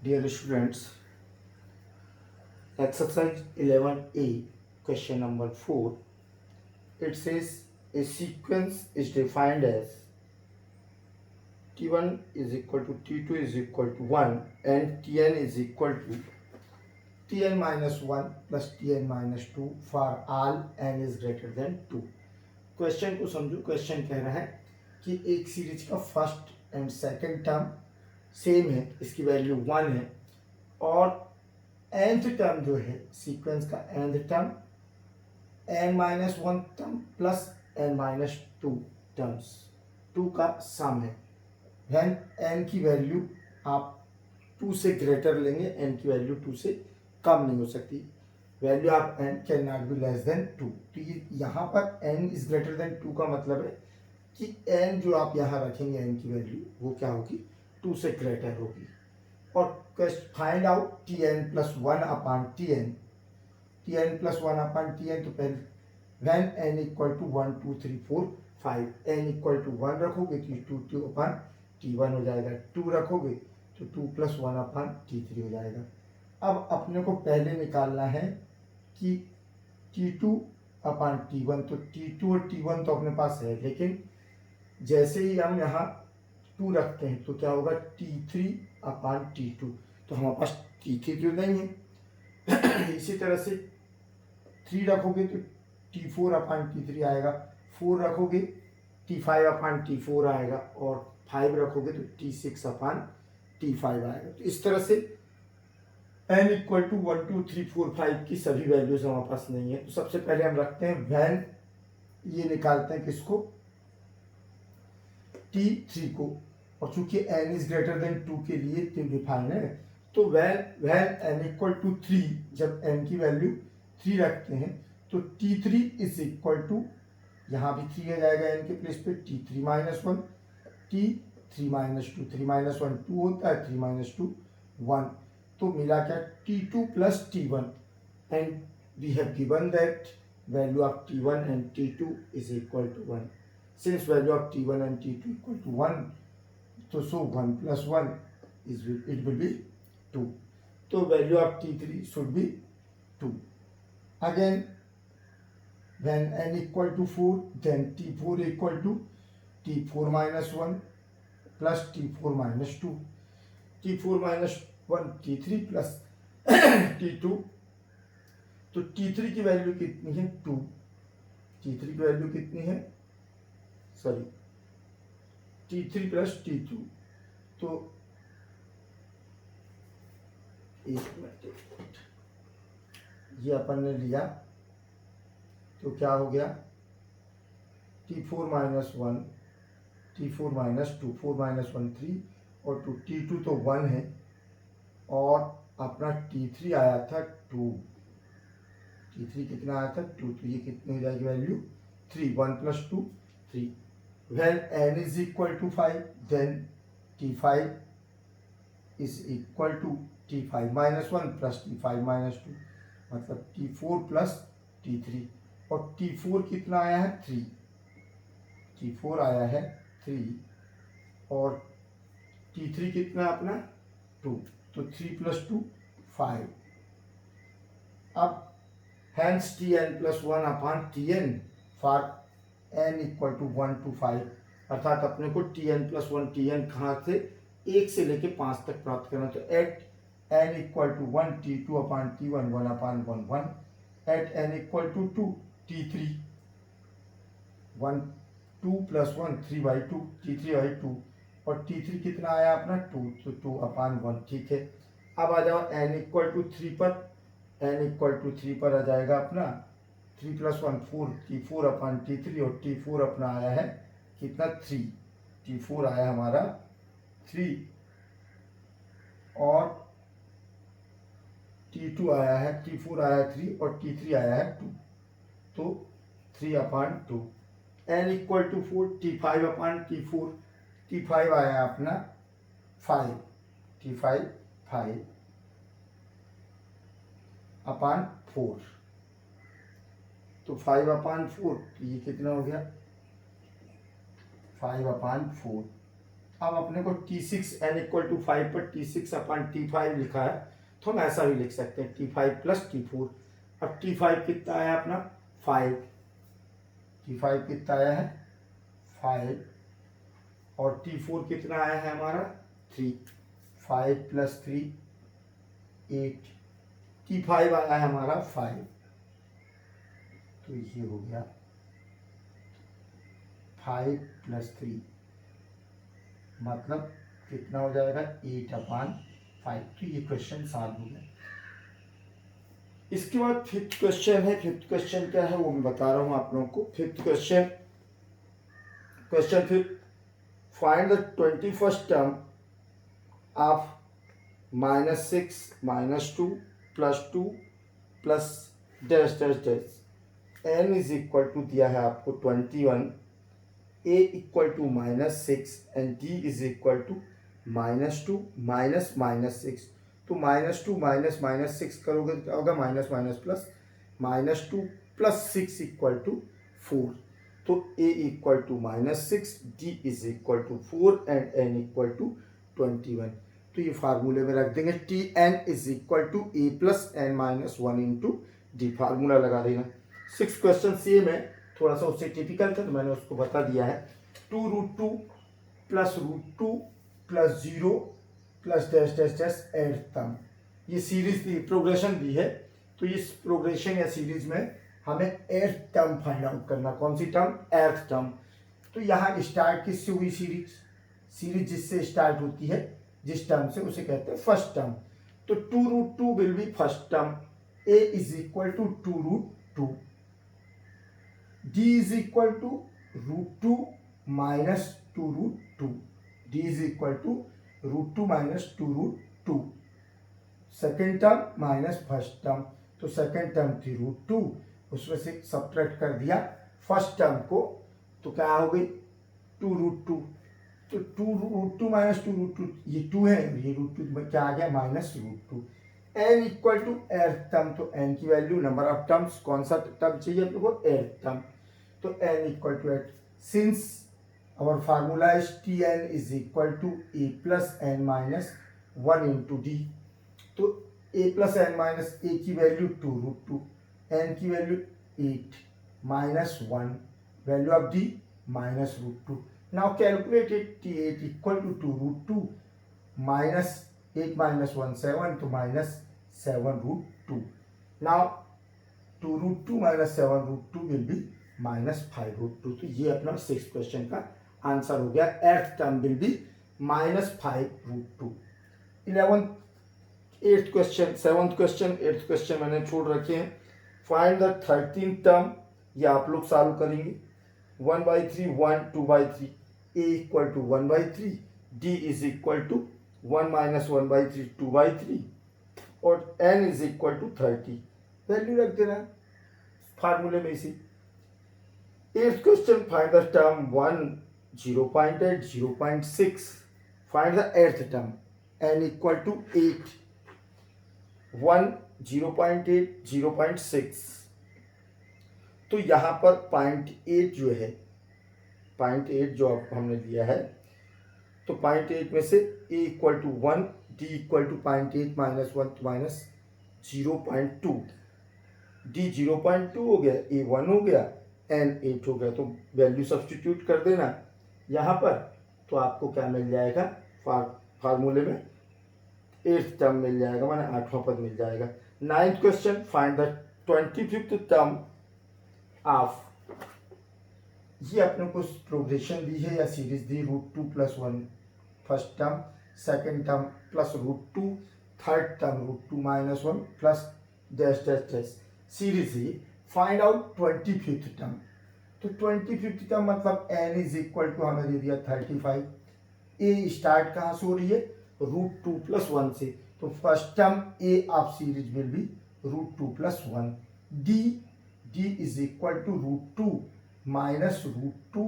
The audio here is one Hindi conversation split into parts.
Dear students, exercise 11A, question number 4. It says a sequence is defined as T1 is equal to T2 is equal to 1 and Tn is equal to Tn minus 1 plus Tn minus 2 for all n is greater than 2. Question को समझो. क्वेश्चन कह रहा है कि एक सीरीज का first and second term same है, इसकी वैल्यू 1 है, और nth टर्म जो है सीक्वेंस का nth टर्म n माइनस 1 term plus n minus 2 terms 2 का सम है. व्हेन n की वैल्यू आप 2 से ग्रेटर लेंगे, n की वैल्यू 2 से कम नहीं हो सकती. Value of n can not be less than 2. तो ये यहाँ पर n इज ग्रेटर देन 2 का मतलब है कि n जो आप यहाँ रखेंगे n की वैल्यू वो क्या होगी, 2 से ग्रेटर होगी. और find out Tn plus 1 upon Tn. Tn plus 1 upon Tn, तो पहले when n equal to 1 2 3 4 5, n equal to 1 रखोगे तो 2 अपान T1 हो जाएगा, 2 रखोगे तो 2 प्लस 1 अपान T3 हो जाएगा. अब अपने को पहले निकालना है कि T2 अपान T1, तो T2 और T1 तो अपने पास है, लेकिन जैसे ही हम यहाँ 2 रखते हैं तो क्या होगा, T3 अपान T2, तो हमारे पास T3 तो नहीं है. इसी तरह से 3 रखोगे तो T4 अपान T3 आएगा, 4 रखोगे T5 अपान T4 आएगा, और 5 रखोगे तो T6 अपान T5 आएगा. तो इस तरह से n इक्वल टू 1 2 3 4 5 की सभी वैल्यूज हमारे पास नहीं है. तो सबसे पहले हम रखते हैं व्हेन, ये निकालते हैं किसको, T3 को, और चूंकि n इज ग्रेटर देन 2 के लिए तो डिफाइन है, तो व्हेन n इक्वल टू 3, जब n की वैल्यू 3 रखते हैं तो T3 इज इक्वल टू, यहाँ भी 3 आ जाएगा n के प्लेस पे, T3 minus 1, T3 minus 2, 3 minus 1 2 होता है, 3 माइनस 2 1, तो मिला क्या T2 plus T1, and we have given that value of T1 and T2 is equal to 1. Since value of T1 and T2 equal to 1, तो so 1 plus 1 is it will be 2. तो value of T3 should be 2. Again when n equal to 4, then T4 equal to T4 minus 1 plus T4 minus 2. T4 minus 1 T3 plus T2, तो T3 की वैल्यू कितनी है, 2. T3 की वैल्यू कितनी है, सॉरी T3 प्लस T2, तो एक मिनट, ये अपन ने लिया तो क्या हो गया, T4 minus 1 T4 minus 2, 4 minus 1 3 और 2, T2 तो 1 है, और अपना T3 आया था 2. T3 कितना आया था, 2, तो ये कितनी हो जाएगी value, 3. 1 plus 2 3. When n is equal to 5, then T5 is equal to T5 minus 1 plus T5 minus 2, मतलब T4 प्लस T3. और T4 कितना आया है, 3. T4 आया है 3, और T3 कितना अपना 2, तो 3 प्लस 2 5. अब hence Tn plus 1 upon Tn for n equal to 1 to 5, अर्थात अपने को Tn प्लस 1 Tn कहाँ से 1 से लेके 5 तक प्राप्त करना. तो at n equal to 1 T2 upon T1 1 upon 1 1, at n equal to 2 T3 1 2 plus 1 3 by 2, T3 by 2, और T3 कितना आया अपना 2, तो 2 अपान 1. ठीक है, अब आ जाओ n इक्वल टू 3 पर, n इक्वल टू 3 पर आ जाएगा अपना 3 प्लस 1 4, T4 अपान T3, और T4 अपना आया है कितना 3, T4 आया हमारा 3, और T2 आया है, T4 आया 3 और T3 आया है 2, तो 3 upon 2. n equal to 4, T5 upon T4, T5 आया अपना 5, T5 5 अपान 4, तो 5 अपान 4, तो ये कितना हो गया 5 अपान 4. अब अपने को T6 n इक्वल टू 5 पर T6 अपन T5 लिखा है, तो हम ऐसा भी लिख सकते हैं T5 प्लस T4। अब T5 कितना आया अपना 5, T5 कितना आया है 5, और T4 कितना आया है हमारा 3, 5 प्लस 3 8, T5 आया है हमारा 5, तो ये हो गया 5 प्लस 3 मतलब कितना हो जाएगा 8/5। तो ये क्वेश्चन सॉल्व हो गया। इसके बाद फिफ्थ क्वेश्चन है। फिफ्थ क्वेश्चन क्या है वो मैं बता रहा हूँ आप लोगों को। Fifth question, question fifth, find the 21st term of -6 -2 +2 plus dash dash dash. n is equal to दिया है आपको 21, a equal to -6 and d is equal to -2 -6। तो -2 -6 करोगे क्या होगा, minus minus plus, -2 + 6 equal to 4। तो a equal to -6, d is equal to 4 and n equal to 21। तो ये फार्मूले में रख देंगे Tn is equal to a + n - 1 into d, formula लगा देना। 6 क्वेश्चन सेम है, थोड़ा सा उससे टिपिकल था तो मैंने उसको बता दिया है। 2√2 + √2 + 0 plus dash dash dash eight term, ये सीरीज दी प्रोग्रेशन दी है। तो इस प्रोग्रेशन या सीरीज में हमें एट टर्म फाइंड आउट करना। कौन सी टर्म, एट टर्म। तो यहाँ स्टार्ट किससे हुई सीरीज, सीरीज जिससे स्टार्ट होती है जिस टर्म से, उसे कहते हैं फर्स्ट टर्म। तो 2√2 will be first term, a is equal to 2√2, d is equal to √2 minus 2√2, d is equal to √2 minus 2√2। Second term minus first term, तो सेकेंड टर्म थी √2, उसमें से सब्ट्रैक्ट कर दिया फर्स्ट टर्म को, तो क्या हो गई 2√2। तो 2√2 माइनस 2√2, ये 2 है, ये √2 क्या आ गया -√2। n equal to eight term, तो n की वैल्यू, नंबर ऑफ टर्म्स, कौन सा टर्म चाहिए अपने को, एट टर्म। तो n equal to 8, since our formula is Tn is equal to a plus n minus 1 into d। तो a plus n minus a की वैल्यू 2√2, n की value 8 minus 1, value of d -√2। Now calculated T8 equal to 2√2 minus 8 minus 1 7, तो -7√2। Now 2√2 minus 7√2 will be -5√2। तो ये अपना 6 क्वेश्चन का आंसर हो गया। Eight term will be -5√2। 8th question, 7th question, 8th question मैंने छोड़ रखे हैं। फाइंड द 13th टर्म, ये आप लोग सॉल्व करेंगे। 1/3 1 2/3, a equal to 1/3, d is equal to 1 - 1/3 2/3, और n is equal to 30। Value रख देना फार्मूले में इसी। 8th question, find the term 1 0.8 0.6, find the 8th term, n equal to 8, 1 0.8 0.6। तो यहाँ पर 0.8 जो है, 0.8 जो हमने दिया है, तो 0.8 में से a equal to 1, d equal to 0.8 minus 1 minus 0.2, d 0.2 हो गया, a 1 हो गया, n 8 हो गया। तो वैल्यू सब्स्टिट्यूट कर देना यहाँ पर, तो आपको क्या मिल जाएगा, फार्मूले में 8th टर्म मिल जाएगा, माने 8वां पद मिल जाएगा। 9th question, find the 25th term of, ये अपने को प्रोग्रेशन दी है या सीरीज दी, √2 + 1 first term, second term plus √2, third term √2 - 1 plus dash dash dash, series ही। फाइंड आउट 25th टर्म, तो 25th टर्म मतलब n इज इक्वल टू हमें दे दिया 35। a स्टार्ट कहाँ से हो रही है, √2 + 1 से, तो first term a of series will be √2 + 1, d is equal to √2 minus √2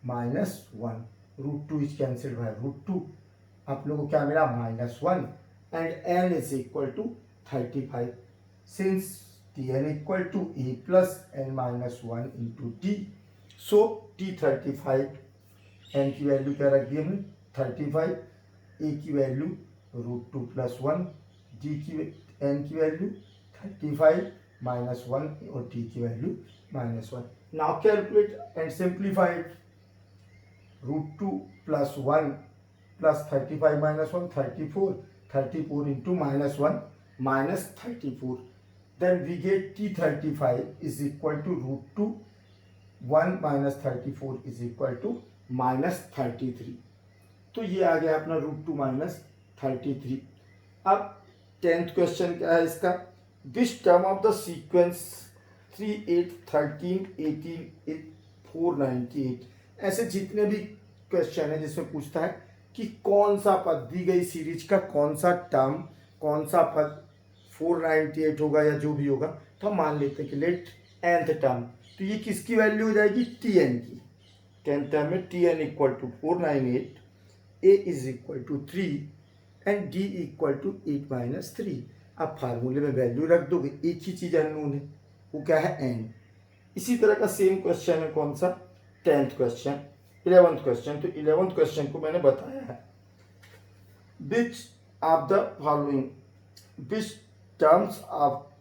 minus 1, √2 is cancel by √2, आप लोगों को क्या मिला -1, and n is equal to 35। Since Tn equal to a plus n - 1 into d, so T35, n की वैल्यू क्या रख दी हमने 35, ए की वैल्यू √2 + 1, डी की एन की वैल्यू 35 - 1 और डी की value -1. Now calculate and simplify it. √2 + 1 + 35 - 1, 34. 34 into -1 -34. Then we get T35 is equal to √2. 1 - 34 is equal to -33. तो ये आ गया अपना √2 - 33. अब 10th क्वेश्चन क्या है इसका? Which term of the sequence 3, 8, 13, 18, 498. ऐसे जितने भी क्वेश्चन है जिसमें पूछता है कि कौन सा पद दी गई सीरीज का कौन सा टर्म, कौन सा पद 498 होगा या जो भी होगा, तो हम मान लेते हैं कि लेट nth टर्म. तो ये किसकी वैल्यू हो जाएगी? Tn की. 10th टर्म में Tn equal to 498, A is equal to 3 and D equal to 8 - 3. अब फार्मूले में वैल्यू रख दोगे, एक ही चीज अननोन है, वो क्या है? n. इसी तरह का सेम क्वेश्चन है कौन सा? 10th question, 11th question. तो 11th क्वेश्चन को मैंने बताया है. Which of the following,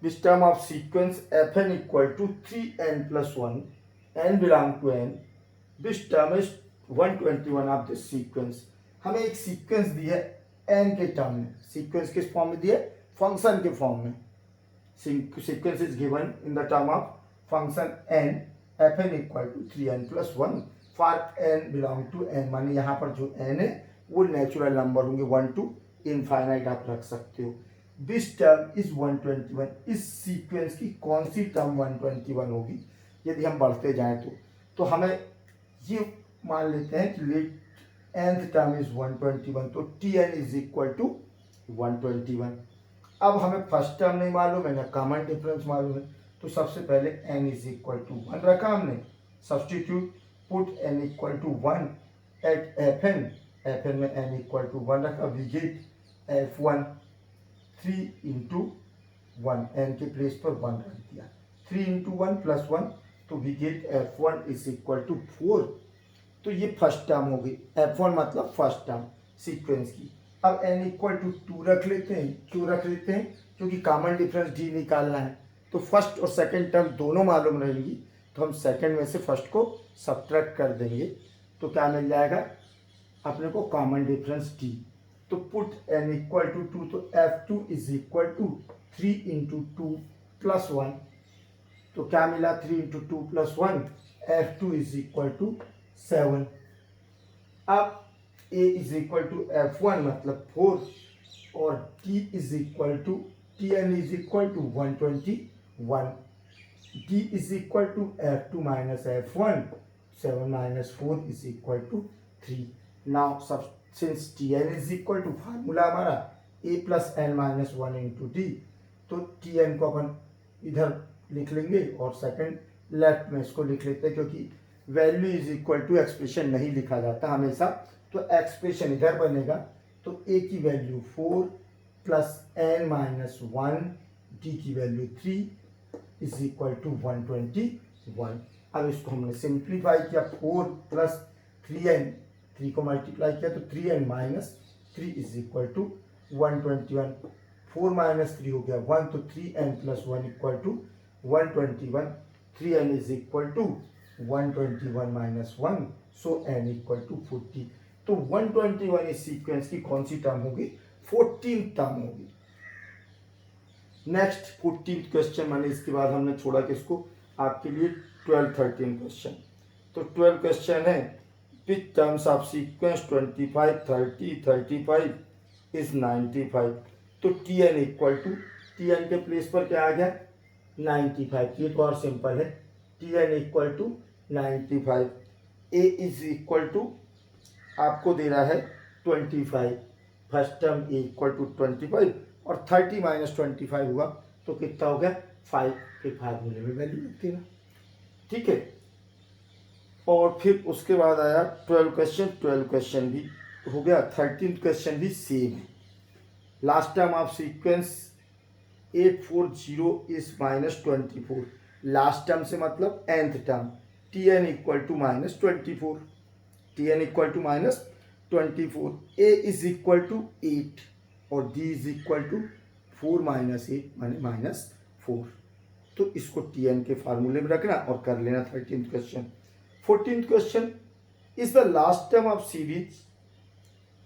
which term of sequence fn equal to 3n + 1, n belong to n, which term is 121 of this sequence. हमें एक सीक्वेंस दी है n के टर्म में. सीक्वेंस किस फॉर्म में दी है? फंक्शन के फॉर्म में. Sequence is given in the term of function n, fn equal to 3n + 1 for n belong to n. माने यहाँ पर जो n है वो नेचुरल नंबर होंगे, 1 to इनफाइनाइट आप रख सकते हो. This term is 121. इस सीक्वेंस की कौन सी टर्म 121 होगी यदि हम बढ़ते जाएं तो हमें ये मान लेते हैं कि लेट nth टर्म इज 121. तो Tn इज इक्वल टू 121. अब हमें फर्स्ट टर्म नहीं मालूम है ना कॉमन डिफरेंस मालूम है, तो सबसे पहले n इज इक्वल टू 1 रखा हमने. Substitute, put n equal to 1 at fn. fn में n इक्वल टू 1 रखा. We get f1 3 into 1, n के प्लेस पर 1 रख दिया. 3 into 1 + 1, तो we get f1 is equal to 4. तो ये फर्स्ट टर्म हो गई. f1 मतलब फर्स्ट टर्म सीक्वेंस की. अब n इक्वल टू 2 रख लेते हैं. क्यों रख लेते हैं? क्योंकि कॉमन डिफरेंस d निकालना है. तो फर्स्ट और सेकंड टर्म दोनों मालूम रहेंगी, तो हम सेकंड में से फर्स्ट को सब्ट्रैक्ट कर देंगे. तो क्या मिल जाएगा अपने को? Common difference d. तो पुट n इक्वल टू 2, तो f2 is equal to 3 into 2 + 1. तो क्या मिला? 3 into 2 + 1, f2 is equal to 7. अब a is equal to f1 मतलब 4 और t is equal to Tn is equal to 121. d is equal to f2 - f1, 7 - 4 is equal to 3. Now सब since Tn is equal to formula हमारा a + n - 1 into d, तो Tn को अपन इधर लिख लेंगे और सेकंड लेफ्ट में इसको लिख लेते हैं, क्योंकि value is equal to expression नहीं लिखा जाता हमेशा. तो एक्सप्रेशन इधर बनेगा. तो a की वैल्यू 4 + n - 1, d की वैल्यू 3 इज इक्वल टू 121. अब इसको हमने सिंप्लीफाई किया. 4 + 3n, 3 को मल्टीप्लाई किया तो 3n - 3 इज इक्वल टू 121. 4 - 3 हो गया 1, तो 3n + 1 equal to 121. 3n is equal to 121 - 1, so n equal to 40. तो 121 इस सीक्वेंस की कौन सी टर्म होगी? 14th टर्म होगी. नेक्स्ट 14th क्वेश्चन, माने इसके बाद हमने छोड़ा किसको आपके लिए 12, 13 क्वेश्चन. तो 12 क्वेश्चन है विच टर्म्स ऑफ सीक्वेंस 25, 30, 35 इज 95. तो Tn इक्वल टू, Tn के प्लेस पर क्या आ गया? 95. ये तो और सिंपल है. Tn equal to 95. A is equal to आपको दे रहा है 25. First term A equal to 25 और 30 - 25 हुआ तो कितना हो गया? 5. के फार्मूले में वैल्यू रख देना. ठीक है. और फिर उसके बाद आया 12 क्वेश्चन. 12 क्वेश्चन भी हो गया. 13th क्वेश्चन भी सेम है. Last term of sequence 840 is -24. Last term से मतलब nth term. Tn equal to -24. Tn equal to 24, a is equal to 8 और d is equal to 4 minus 8 माने माइनस 4। तो इसको tn के फार्मूले में रखना और कर लेना 13th question. 14th question is the last term of series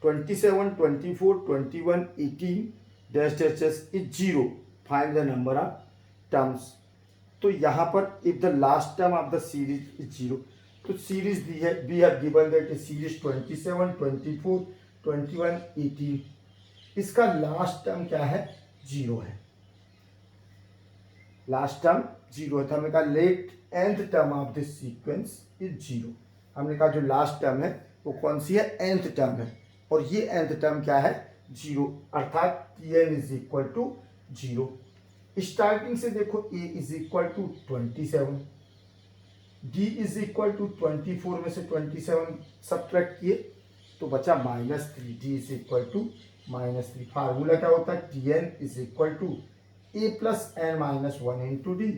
27, 24, 21, 18 dash dash dash is 0, find the number of terms. तो यहाँ पर if the last term of the series is 0, तो सीरीज दी है, we have given that series 27, 24, 21, 18, इसका लास्ट टर्म क्या है, 0 है, लास्ट टर्म 0 है। तो हमने कहा let nth term of this sequence is 0। हमने कहा जो लास्ट टर्म है वो कौन सी है, nth टर्म है, और ये nth टर्म क्या है, 0, अर्थात tn is equal to 0। Starting से देखो a is equal to 27, d is equal to 24 में से 27 सब्ट्रैक्ट किए तो बचा -3, d is equal to -3। Formula क्या होता है, tn is equal to a plus n minus 1 into d.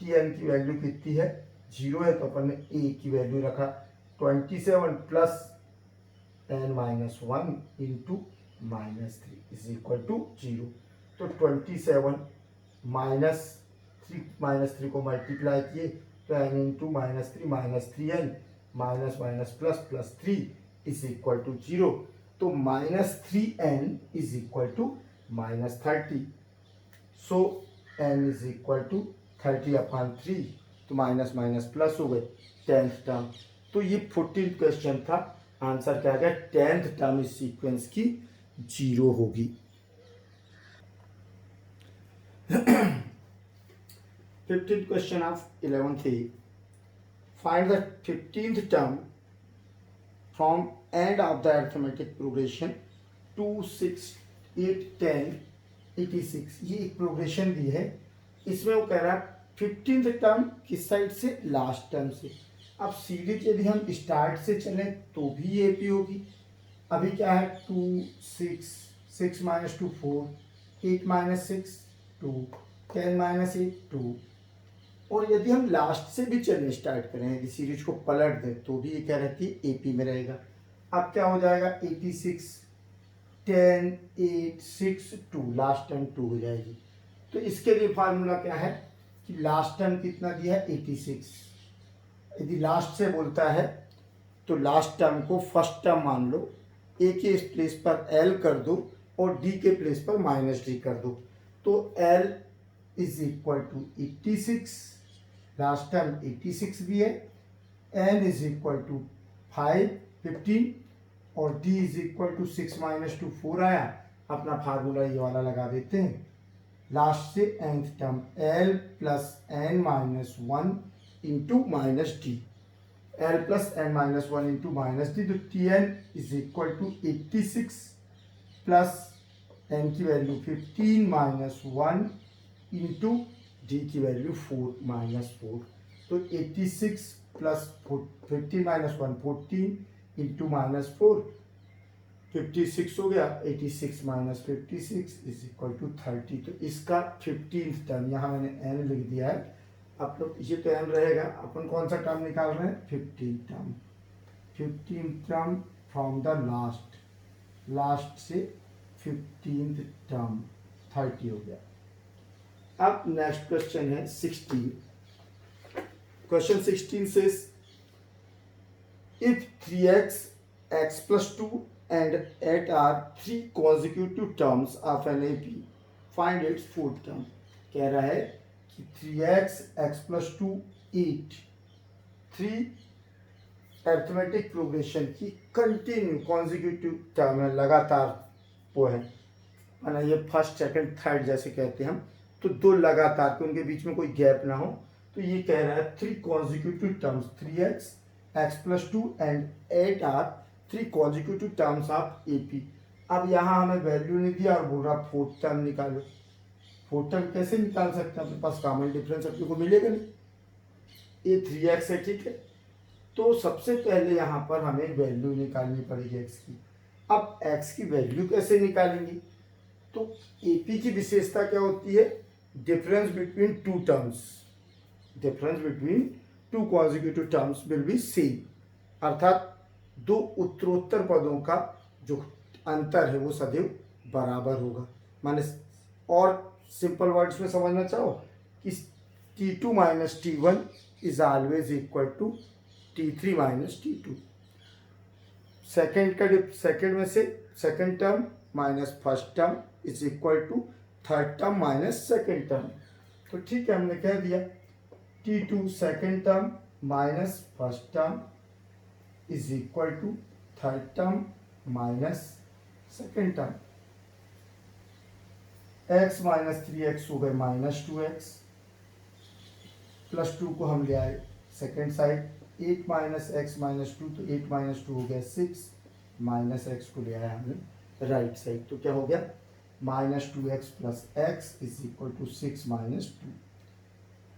tn की वैल्यू कितनी है, 0 है, तो अपन ने a की वैल्यू रखा 27 plus n minus 1 into -3 is equal to 0। तो 27 -3 को मल्टीप्लाई किए तो n into -3 minus minus plus 3 is equal to 0। तो -3n is equal to -30। So n is equal to 30/3, तो माइनस माइनस प्लस हो गए 10th टर्म। तो ये 14th क्वेश्चन था, आंसर क्या गया, 10th टर्म इस सीक्वेंस की 0 होगी। 15th question of 11th A. Find the 15th term from end of the arithmetic progression 2, 6, 8, 10, 86। ये एक प्रोग्रेशन दी है, इसमें वो कह रहा है 15th टर्म किस साइड से, लास्ट टर्म से। अब सीरीज यदि हम स्टार्ट से चलें तो भी ए पी होगी। अभी क्या है, 2, 6, 6 माइनस 2 4, 8 माइनस 6 2, 10 माइनस 8 2। और यदि हम लास्ट से भी चलने स्टार्ट करें, यदि सीरीज को पलट दें तो भी ये क्या रहती है, एपी में रहेगा। अब क्या हो जाएगा, 86, 10, 8, 6 2, लास्ट टर्म 2 हो जाएगी। तो इसके लिए फार्मूला क्या है कि लास्ट टर्म कितना दिया है, 86। यदि लास्ट से बोलता है तो लास्ट टर्म को फर्स्ट टर्म मान लो, ए के प्लेस पर एल कर दो और डी के प्लेस पर -d कर दो। तो l is equal to 86, last term 86 भी है, n इज इक्वल टू 15 और d is equal to 6 minus 2 4 आया। अपना फार्मूला ये वाला लगा देते हैं, लास्ट से nth term l plus n minus 1 into -d, l plus n minus 1 into -d। तो tn is equal to 86 plus n की वैल्यू 15 माइनस 1 इंटू डी की वैल्यू 4 माइनस 4। तो 86 प्लस 15 माइनस 1 14 इंटू -4 56 हो गया। 86 माइनस 56 इज इक्वल टू 30। तो इसका 15th टर्म, यहाँ मैंने n लिख दिया है, आप लोग ये तो n रहेगा। अपन कौन सा टर्म निकाल रहे हैं, 15th term. 15th term from the last से 15th टर्म 30 हो गया। अब नेक्स्ट क्वेश्चन है 16। क्वेश्चन 16 से if 3x, x plus 2 and 8 are 3 consecutive terms of an AP, find its fourth term। कह रहा है कि 3x, x plus 2, 8 3 arithmetic progression की कंटिन्यू कॉन्जिक्यूटिव टर्म है, लगातार वो है ना, ये फर्स्ट सेकंड थर्ड जैसे कहते हैं हम, तो 2 लगातार के उनके बीच में कोई गैप ना हो। तो ये कह रहा है 3 consecutive terms 3x, x plus 2 and 8 are 3 consecutive terms of AP। अब यहाँ हमें वैल्यू नहीं दिया और बोल रहा फोर्थ टर्म निकालो। फोर्थ टर्म कैसे निकाल सकते हैं, अपने पास कॉमन डिफरेंस अपने को मिलेगा नहीं, ये 3x है, ठीक है। तो सबसे पहले यहाँ पर हमें वैल्यू निकालनी पड़ेगी x की। अब x की वैल्यू कैसे निकालेंगे, तो AP की विशेषता क्या होती है, difference between 2 terms, difference between 2 consecutive terms will be same, अर्थात दो उत्तरोत्तर पदों का जो अंतर है वो सदैव बराबर होगा। माने और सिंपल वर्ड्स में समझना चाहो कि T2 minus T1 is always equal to T3 minus T2। Second में से second term minus first term is equal to third term minus second term. तो ठीक है, हमने कह दिया T2 second term minus first term is equal to third term minus second term. x minus 3x हो गए माइनस 2x, प्लस 2 को हम ले आए second side, 8 minus x minus 2, तो 8 माइनस 2 हो गया 6, माइनस एक्स को ले आया हमने राइट साइड, तो क्या हो गया minus 2x plus x is equal to 6 minus 2,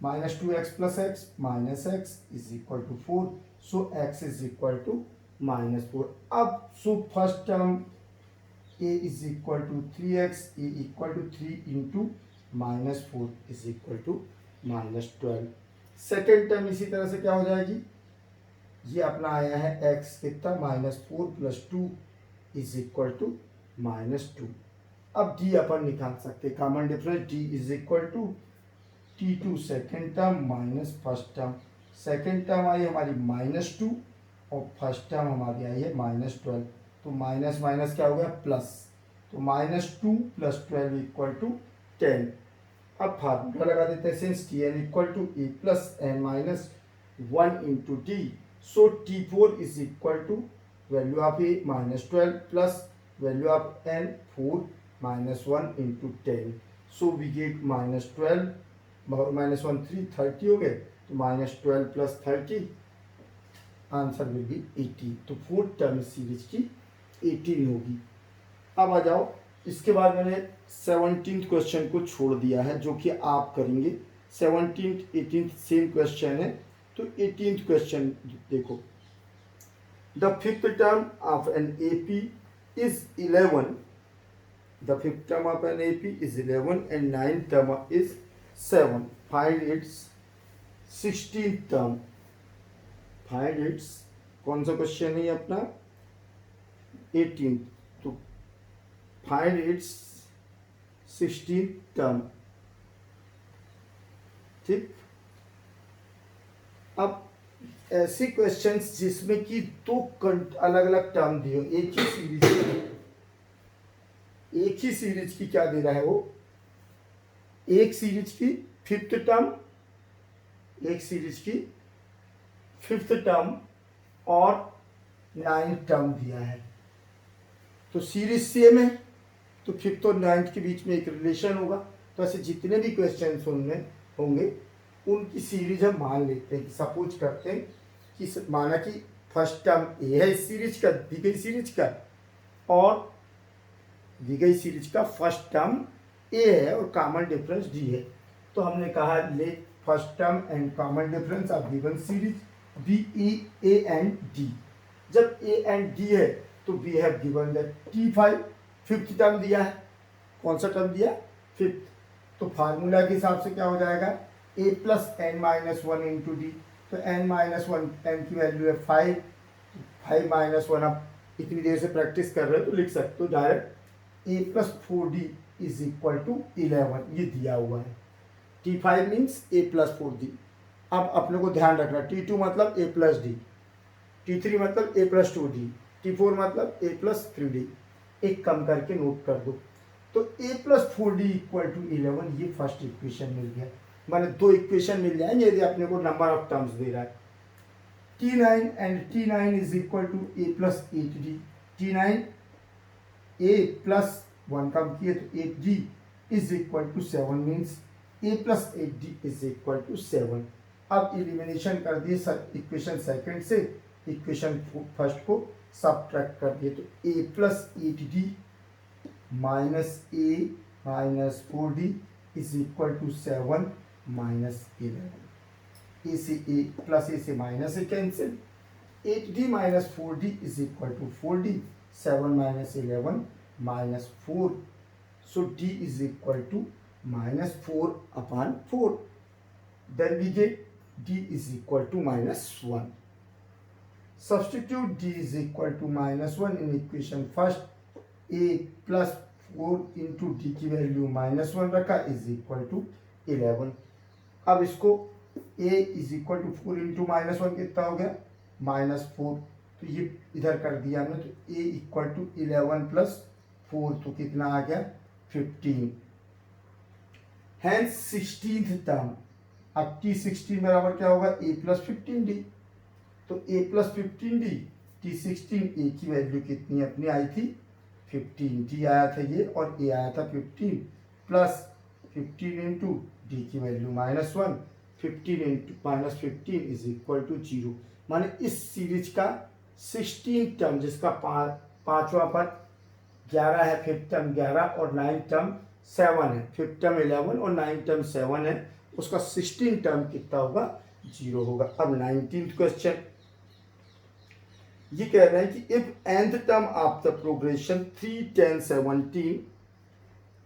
minus 2x plus x minus x is equal to 4, so x is equal to minus 4। अब so first term a is equal to 3x, a equal to 3 into minus 4 is equal to minus 12। Second term इसी तरह से क्या हो जाएगी, ये अपना आया है x कितना minus 4 plus 2 is equal to minus 2। अब d अपन निकाल सकते हैं common difference, d is equal to T2 second term minus first term. Second term आई हमारी माइनस 2 और फर्स्ट टर्म हमारी आई है माइनस 12, तो माइनस माइनस क्या हो गया प्लस, तो माइनस 2 प्लस 12 इक्वल टू 10। अब फार्मूला लगा देते हैं, since Tn equal to a plus n minus 1 into t, so T4 is equal to value of a minus 12 plus value of n 4 minus 1 into 10, so we get minus 12 minus 1 3 30 हो गए, तो minus 12 plus 30 answer will be 18। तो फोर्थ टर्म सीरीज की 18 होगी। अब आ जाओ, इसके बाद मैंने 17th क्वेश्चन को छोड़ दिया है जो कि आप करेंगे। 17th 18th सेम क्वेश्चन है, तो 18th क्वेश्चन देखो, the fifth term of an AP is 11, the fifth term of an AP is 11 and ninth term is 7, find its 16th term. Find its, कौन सा क्वेश्चन है अपना 18, तो फाइंड इट्स 16th टर्म। ठीक, अब ऐसे क्वेश्चंस जिसमें कि दो अलग अलग टर्म दिए हो, एक ही सीरीज की क्या दे रहा है वो, एक सीरीज की फिफ्थ टर्म, एक सीरीज की फिफ्थ टर्म और 9th टर्म दिया है, तो सीरीज सेम है, तो फिफ्थ और 9th के बीच में एक रिलेशन होगा। तो ऐसे जितने भी क्वेश्चन होंगे उनकी सीरीज हम मान लेते हैं, सपोज करते हैं कि माना कि फर्स्ट टर्म ए है इस सीरीज का, दी गई सीरीज का, और दी गई सीरीज का फर्स्ट टर्म ए है और कॉमन डिफरेंस डी है। तो हमने कहा let first term and common difference of given series be a and d. जब ए एंड डी है तो we have given that T5 fifth term दिया है, कौन सा टर्म दिया फिफ्थ, तो फार्मूला के हिसाब से क्या हो जाएगा a plus n minus 1 into d, तो n माइनस 1 n की वैल्यू है 5, 5 माइनस 1, आप इतनी देर से प्रैक्टिस कर रहे हो तो लिख सकते हो direct a plus 4d is equal to 11, ये दिया हुआ है। T5 means a plus 4d। अब अपने को ध्यान रखना, T2 मतलब a प्लस डी, T3 मतलब a प्लस 2d, T4 मतलब a प्लस 3d, एक कम करके नोट कर दो। तो a plus 4d equal to 11, ये फर्स्ट इक्वेशन मिल गया। माने दो इक्वेशन मिल जाएंगे यदि अपने को नंबर ऑफ टर्म्स दे रहा है। T9 and T9 is equal to a plus 8d, T9 a plus 1 कम किए तो 8d is equal to 7, means a plus 8d is equal to 7। अब एलिमिनेशन कर दिए इक्वेशन सेकंड से, इक्वेशन फर्स्ट को सब्ट्रैक्ट कर दिए, तो a plus 8d minus a minus 4d is equal to 7 minus 11। A से a प्लस a से minus a cancel, 8d minus 4d is equal to 4d, 7 minus 11 minus 4, so d is equal to minus 4 upon 4, then we get d is equal to minus 1। Substitute d is equal to -1 in equation first. a plus 4 into d की वैल्यू -1 रखा इज इक्वल टू 11. अब इसको a is equal to 4 into -1 कितना हो गया -4. तो ये इधर कर दिया हमने. तो a इक्वल टू 11 प्लस 4 तो कितना आ गया 15. Hence 16th term. अब t16 बराबर क्या होगा a प्लस 15d. तो a plus 15d t16 a की वैल्यू कितनी अपनी आई थी 15. d आया था ये और a आया था 15 प्लस 15 इंटू डी की value -1. 15 into -15 is equal to 0. माने इस सीरीज का 16 टर्म जिसका पांचवा पद 11 है, फिफ्थ टर्म 11 और 9th टर्म 7 है. फिफ्थ टर्म 11 और 9th टर्म 7 है. उसका 16 टर्म कितना होगा 0 होगा. अब 19th क्वेश्चन ये कह रहे हैं कि if nth term of the progression 3, 10, 17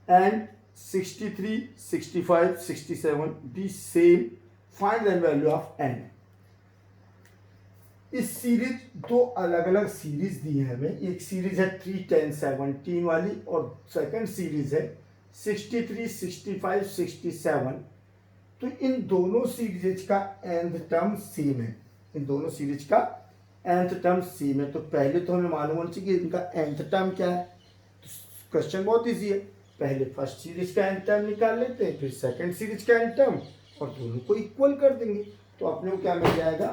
and 63, 65, 67 B same, find the value of n. इस सीरीज दो अलग अलग सीरीज दी है हमें. एक सीरीज है 3, 10, 17 वाली और सेकंड सीरीज है 63, 65, 67. तो इन दोनों सीरीज का nth टर्म सेम है. इन दोनों सीरीज का nth टर्म सेम है. तो पहले तो हमें मालूम होना चाहिए कि इनका nth टर्म क्या है. तो क्वेश्चन बहुत इजी है. पहले फर्स्ट सीरीज का nth टर्म निकाल लेते हैं, फिर सेकंड सीरीज का nth टर्म और दोनों को इक्वल कर देंगे. तो अपने को क्या मिल जाएगा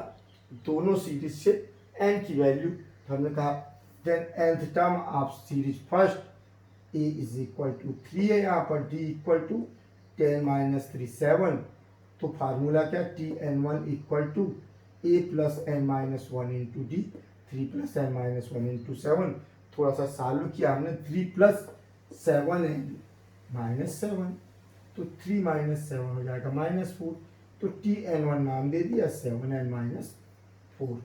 दोनों सीरीज से n की वैल्यू. हमने कहा then nth term of series first a is equal to 3 है. यहाँ पर d इक्वल टू 10 - 3 7. तो फार्मूला क्या tn1 equal to a plus n-1 into d. 3 plus n-1 into 7. थोड़ा सा सॉल्व किया हमने. 3 प्लस 7n -7. तो 3 - 7 हो जाएगा -4. तो tn1 नाम दे दिया 7n - 4.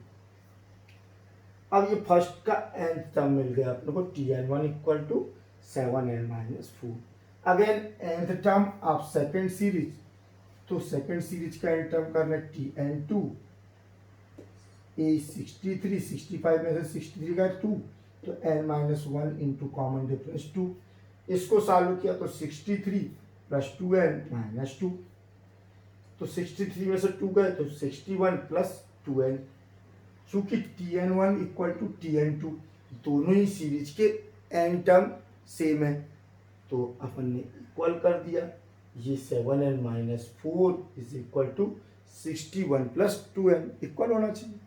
अब ये फर्स्ट का nth टर्म मिल गया अपने को tn1 equal to 7n - 4. Again nth term of second series. तो सेकेंड सीरीज का nth टर्म करना tn2. a 63, 65 में से 63 का 2. तो n-1 इंटू कॉमन डिफरेंस 2. इसको सॉल्व किया तो 63 प्लस 2n - 2. तो 63 में से 2 गए तो 61 प्लस 2n. चूंकि tn1 इक्वल टू tn2 दोनों ही सीरीज के n टर्म सेम है तो अपन ने इक्वल कर दिया. ये 7n - 4 is equal to 61 plus 2n equal होना चाहिए.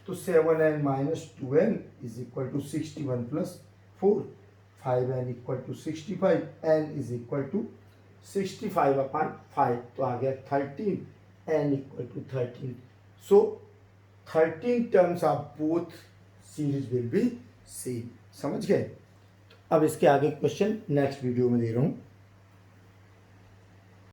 तो 7n - 2n is equal to 61 plus 4. 5n equal to 65. n is equal to 65/5. तो आ गया 13. n equal to 13. So 13 terms of both series will be same. समझ गए. अब इसके आगे क्वेश्चन नेक्स्ट वीडियो में दे रहा हूँ.